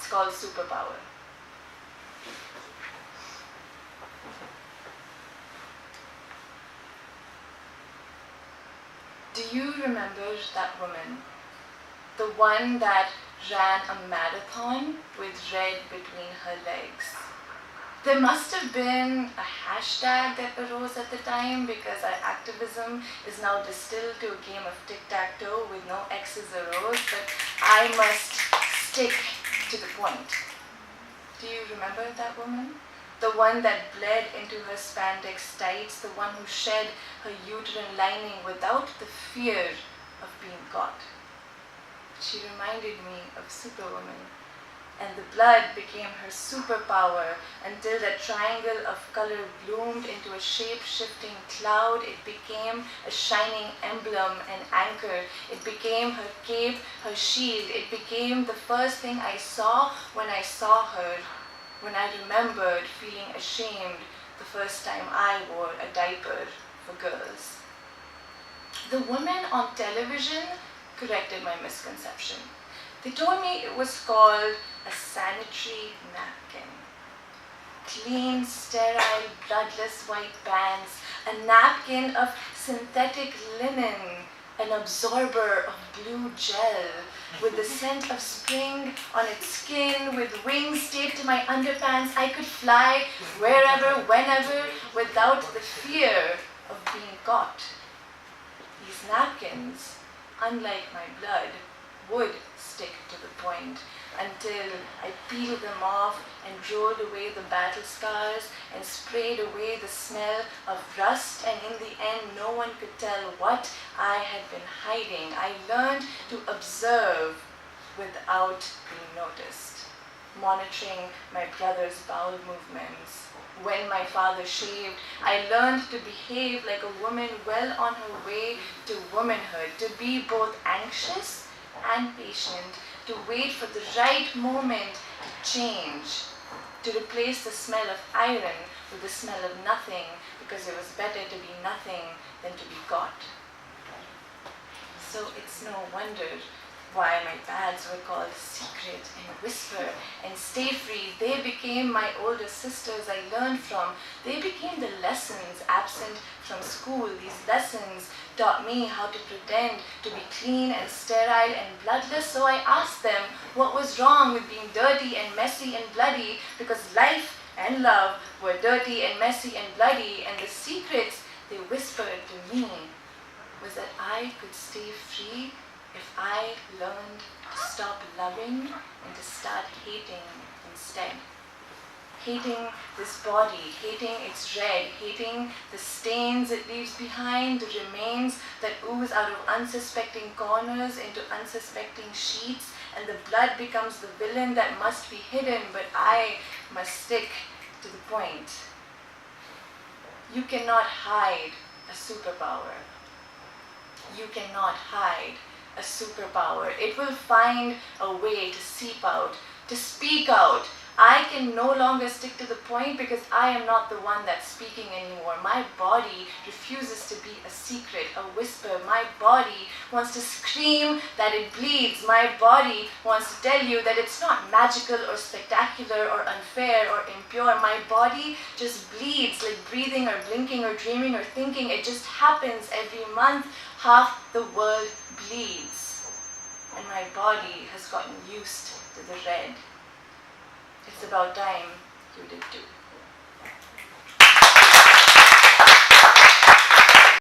It's called Superpower. Do you remember that woman? The one that ran a marathon with red between her legs. There must have been a hashtag that arose at the time because our activism is now distilled to a game of tic-tac-toe with no X's or O's, but I must stick to the point. Do you remember that woman? The one that bled into her spandex tights, the one who shed her uterine lining without the fear of being caught. She reminded me of Superwoman, and the blood became her superpower until that triangle of color bloomed into a shape-shifting cloud. It became a shining emblem and anchor. It became her cape, her shield. It became the first thing I saw when I saw her, when I remembered feeling ashamed the first time I wore a diaper for girls. The women on television corrected my misconception. They told me it was called a sanitary napkin. Clean, sterile, bloodless white bands, a napkin of synthetic linen, an absorber of blue gel, with the scent of spring on its skin, with wings taped to my underpants. I could fly wherever, whenever, without the fear of being caught. These napkins, unlike my blood, would stick to the point until I peeled them off and rolled away the battle scars and sprayed away the smell of rust, and in the end no one could tell what I had been hiding. I learned to observe without being noticed, monitoring my brother's bowel movements. When my father shaved, I learned to behave like a woman well on her way to womanhood, to be both anxious and patient, to wait for the right moment to change, to replace the smell of iron with the smell of nothing, because it was better to be nothing than to be caught. So it's no wonder why my pads were called Secret and Whisper and Stay Free. They became my older sisters I learned from. They became the lessons absent from school. These lessons taught me how to pretend to be clean and sterile and bloodless. So I asked them what was wrong with being dirty and messy and bloody, because life and love were dirty and messy and bloody, and the secrets they whispered to me was that I could stay free if I learned to stop loving and to start hating instead. Hating this body, hating its red, hating the stains it leaves behind, the remains that ooze out of unsuspecting corners into unsuspecting sheets, and the blood becomes the villain that must be hidden, but I must stick to the point. You cannot hide a superpower. You cannot hide a superpower. It will find a way to seep out, to speak out. I can no longer stick to the point because I am not the one that's speaking anymore. My body refuses to be a secret, a whisper. My body wants to scream that it bleeds. My body wants to tell you that it's not magical or spectacular or unfair or impure. My body just bleeds, like breathing or blinking or dreaming or thinking. It just happens every month. Half the world bleeds, and my body has gotten used to the red. It's about time you did too.